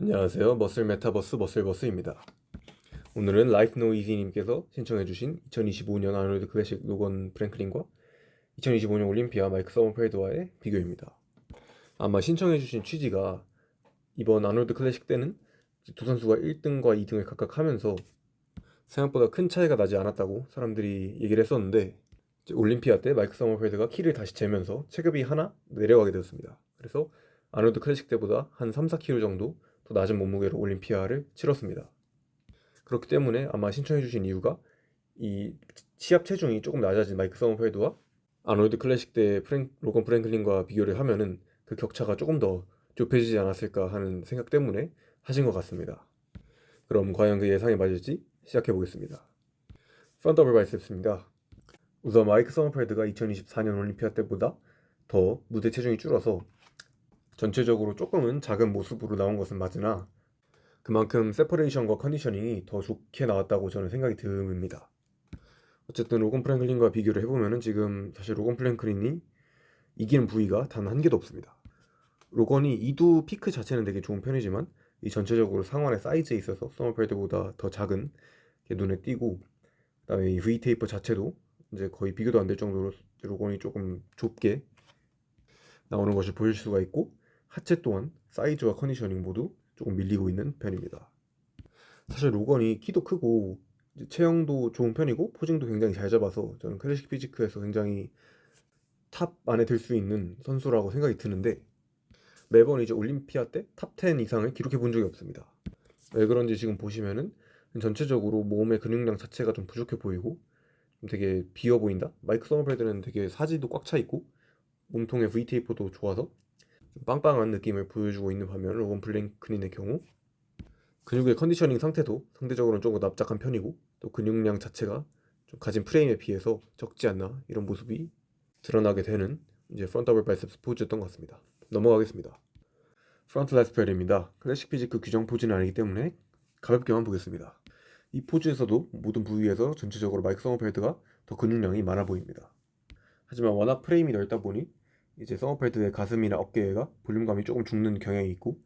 안녕하세요. 머슬 메타버스 머슬버스입니다. 오늘은 라이프 노이즈님께서 신청해주신 2025년 아놀드 클래식 로건 프랭클린과 2025년 올림피아 마이크 서머펠드와의 비교입니다. 아마 신청해주신 취지가 이번 아놀드 클래식 때는 두 선수가 1등과 2등을 각각 하면서 생각보다 큰 차이가 나지 않았다고 사람들이 얘기를 했었는데, 이제 올림피아 때 마이크 서머펠드가 키를 다시 재면서 체급이 하나 내려가게 되었습니다. 그래서 아놀드 클래식 때보다 한 3, 4kg 정도 더 낮은 몸무게로 올림피아를 치렀습니다. 그렇기 때문에 아마 신청해주신 이유가 이 시합 체중이 조금 낮아진 마이크 서머펠드와 아놀드 클래식 때 로건 프랭클린과 비교를 하면은 그 격차가 조금 더 좁혀지지 않았을까 하는 생각 때문에 하신 것 같습니다. 그럼 과연 그 예상이 맞을지 시작해 보겠습니다. 프런트 더블 바이셉스입니다. 우선 마이크 서머펠드가 2024년 올림피아 때보다 더 무대 체중이 줄어서 전체적으로 조금은 작은 모습으로 나온 것은 맞으나 그만큼 세퍼레이션과 컨디셔닝이 더 좋게 나왔다고 저는 생각이 듭니다. 어쨌든 로건 프랭클린과 비교를 해보면은 지금 사실 로건 프랭클린이 이기는 부위가 단 한 개도 없습니다. 로건이 이두 피크 자체는 되게 좋은 편이지만 이 전체적으로 상완의 사이즈에 있어서 서머펠드보다 더 작은 게 눈에 띄고, 그다음에 이 V 테이퍼 자체도 이제 거의 비교도 안 될 정도로 로건이 조금 좁게 나오는 것을 보일 수가 있고, 하체 또한 사이즈와 컨디셔닝 모두 조금 밀리고 있는 편입니다. 사실 로건이 키도 크고 체형도 좋은 편이고 포징도 굉장히 잘 잡아서 저는 클래식 피지크에서 굉장히 탑 안에 들 수 있는 선수라고 생각이 드는데, 매번 이제 올림피아 때 탑 10 이상을 기록해 본 적이 없습니다. 왜 그런지 지금 보시면은 전체적으로 몸의 근육량 자체가 좀 부족해 보이고 좀 되게 비어 보인다? 마이크 서머펠드는 되게 사지도 꽉 차 있고 몸통의 V테이퍼도 좋아서 좀 빵빵한 느낌을 보여주고 있는 반면, 로건 플랭클린의 경우 근육의 컨디셔닝 상태도 상대적으로는 조금 납작한 편이고 또 근육량 자체가 좀 가진 프레임에 비해서 적지 않나 이런 모습이 드러나게 되는 이제 프론트 더블 바이셉스 포즈였던 것 같습니다. 넘어가겠습니다. 프론트 라스펠입니다. 클래식 피지크 규정 포즈는 아니기 때문에 가볍게만 보겠습니다. 이 포즈에서도 모든 부위에서 전체적으로 마이크 서머펠드가 더 근육량이 많아 보입니다. 하지만 워낙 프레임이 넓다 보니 이제 서머펠드의 가슴이나 어깨가 볼륨감이 조금 죽는 경향이 있고,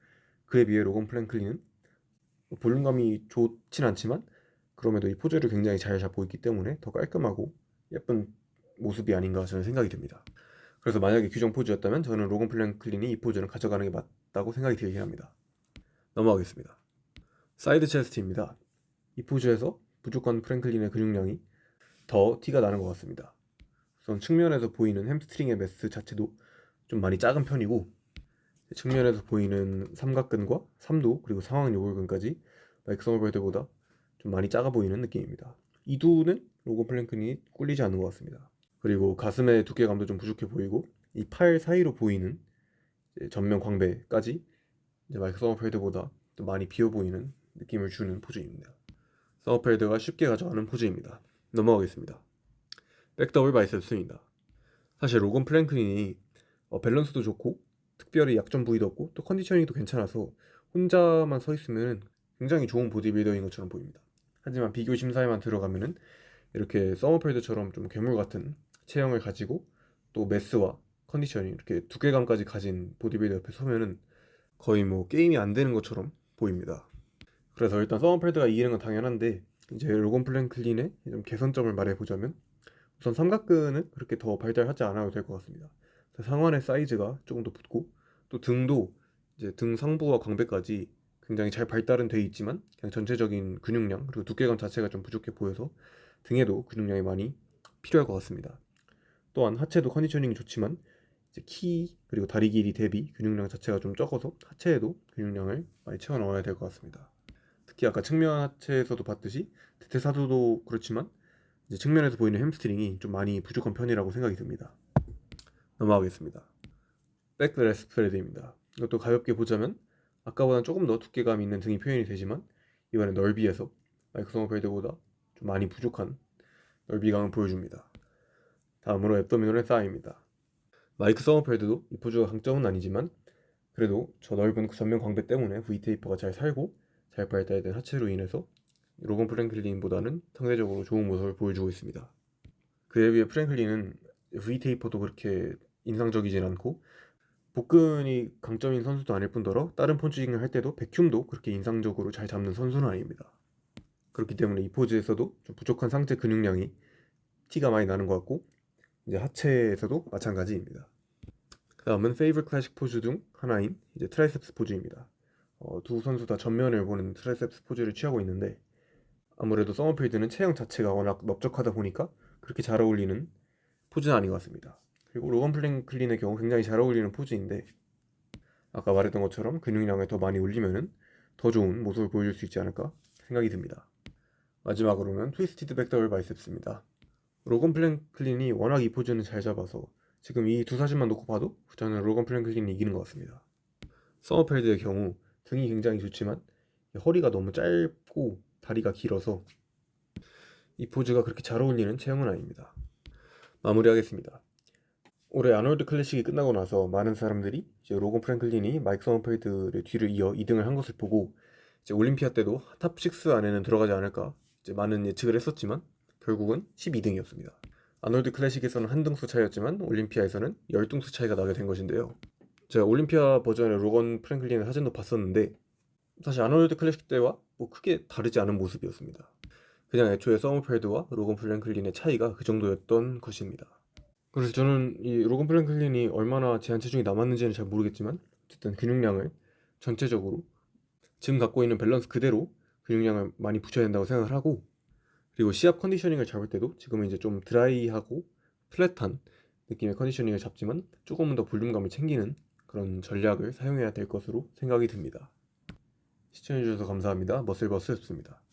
그에 비해 로건 플랭클린은 볼륨감이 좋진 않지만 그럼에도 이 포즈를 굉장히 잘 잡고 있기 때문에 더 깔끔하고 예쁜 모습이 아닌가 저는 생각이 듭니다. 그래서 만약에 규정 포즈였다면 저는 로건 플랭클린이 이 포즈를 가져가는 게 맞다고 생각이 들긴 합니다. 넘어가겠습니다. 사이드 체스트입니다. 이 포즈에서 무조건 프랭클린의 근육량이 더 티가 나는 것 같습니다. 우선 측면에서 보이는 햄스트링의 매스 자체도 좀 많이 작은 편이고, 측면에서 보이는 삼각근과 삼두 그리고 상완 요골근까지 마이크 서머펠드보다 좀 많이 작아 보이는 느낌입니다. 이두는 로건 플랭클린이 꿀리지 않는 것 같습니다. 그리고 가슴의 두께감도 좀 부족해 보이고 이 팔 사이로 보이는 전면 광배까지 이제 마이크 서머펠드보다 좀 많이 비어 보이는 느낌을 주는 포즈입니다. 서머펠드가 쉽게 가져가는 포즈입니다. 넘어가겠습니다. 백더블 바이셉스입니다. 사실 로건 플랭클린이 밸런스도 좋고 특별히 약점 부위도 없고 또 컨디셔닝도 괜찮아서 혼자만 서 있으면 굉장히 좋은 보디빌더인 것처럼 보입니다. 하지만 비교 심사에만 들어가면은 이렇게 서머펠드처럼 좀 괴물 같은 체형을 가지고 또 매스와 컨디셔닝 이렇게 두께감까지 가진 보디빌더 옆에 서면은 거의 뭐 게임이 안 되는 것처럼 보입니다. 그래서 일단 서머펠드가 이기는 건 당연한데, 이제 로건 플랭클린의 좀 개선점을 말해보자면 우선 삼각근은 그렇게 더 발달하지 않아도 될 것 같습니다. 상완의 사이즈가 조금 더 붙고 또 등도 이제 등 상부와 광배까지 굉장히 잘 발달은 돼 있지만 그냥 전체적인 근육량 그리고 두께감 자체가 좀 부족해 보여서 등에도 근육량이 많이 필요할 것 같습니다. 또한 하체도 컨디셔닝이 좋지만 이제 키 그리고 다리 길이 대비 근육량 자체가 좀 적어서 하체에도 근육량을 많이 채워 넣어야 될 것 같습니다. 특히 아까 측면 하체에서도 봤듯이 대퇴사두도 그렇지만 이제 측면에서 보이는 햄스트링이 좀 많이 부족한 편이라고 생각이 듭니다. 넘어가겠습니다. 백레스 프레드입니다. 이것도 가볍게 보자면 아까보다는 조금 더 두께감 있는 등이 표현이 되지만 이번엔 넓이에서 마이크 서머펠드보다 좀 많이 부족한 넓이감을 보여줍니다. 다음으로 앱도미널의 사이입니다. 마이크 서머펠드도 이 포즈가 강점은 아니지만 그래도 저 넓은 전면 광배 때문에 V테이퍼가 잘 살고 잘 발달된 하체로 인해서 로건 프랭클린보다는 상대적으로 좋은 모습을 보여주고 있습니다. 그에 비해 프랭클린은 V테이퍼도 그렇게 인상적이진 않고 복근이 강점인 선수도 아닐 뿐더러 다른 포징을 할 때도 백큐움도 그렇게 인상적으로 잘 잡는 선수는 아닙니다. 그렇기 때문에 이 포즈에서도 좀 부족한 상체 근육량이 티가 많이 나는 것 같고, 이제 하체에서도 마찬가지입니다. 다음은 페이블 클래식 포즈 중 하나인 이제 트라이셉스 포즈입니다. 두 선수 다 전면을 보는 트라이셉스 포즈를 취하고 있는데, 아무래도 서머필드는 체형 자체가 워낙 넓적하다 보니까 그렇게 잘 어울리는 포즈는 아닌 것 같습니다. 그리고 로건 플랭클린의 경우 굉장히 잘 어울리는 포즈인데, 아까 말했던 것처럼 근육량을 더 많이 올리면은 더 좋은 모습을 보여줄 수 있지 않을까 생각이 듭니다. 마지막으로는 트위스티드 백더블 바이셉스입니다. 로건 플랭클린이 워낙 이 포즈는 잘 잡아서 지금 이 두 사진만 놓고 봐도 저는 로건 플랭클린이 이기는 것 같습니다. 서머펠드의 경우 등이 굉장히 좋지만 허리가 너무 짧고 다리가 길어서 이 포즈가 그렇게 잘 어울리는 체형은 아닙니다. 마무리하겠습니다. 올해 아놀드 클래식이 끝나고 나서 많은 사람들이 이제 로건 프랭클린이 마이크 서머펠드의 뒤를 이어 2등을 한 것을 보고 이제 올림피아 때도 탑6 안에는 들어가지 않을까 이제 많은 예측을 했었지만 결국은 12등이었습니다. 아놀드 클래식에서는 한 등수 차이였지만 올림피아에서는 10등수 차이가 나게 된 것인데요. 제가 올림피아 버전의 로건 프랭클린의 사진도 봤었는데 사실 아놀드 클래식 때와 뭐 크게 다르지 않은 모습이었습니다. 그냥 애초에 서머펠드와 로건 프랭클린의 차이가 그 정도였던 것입니다. 그래서 저는 이 로건 프랭클린이 얼마나 제한 체중이 남았는지는 잘 모르겠지만 어쨌든 근육량을 전체적으로 지금 갖고 있는 밸런스 그대로 근육량을 많이 붙여야 된다고 생각을 하고, 그리고 시합 컨디셔닝을 잡을 때도 지금은 이제 좀 드라이하고 플랫한 느낌의 컨디셔닝을 잡지만 조금은 더 볼륨감을 챙기는 그런 전략을 사용해야 될 것으로 생각이 듭니다. 시청해주셔서 감사합니다. 머슬버스였습니다.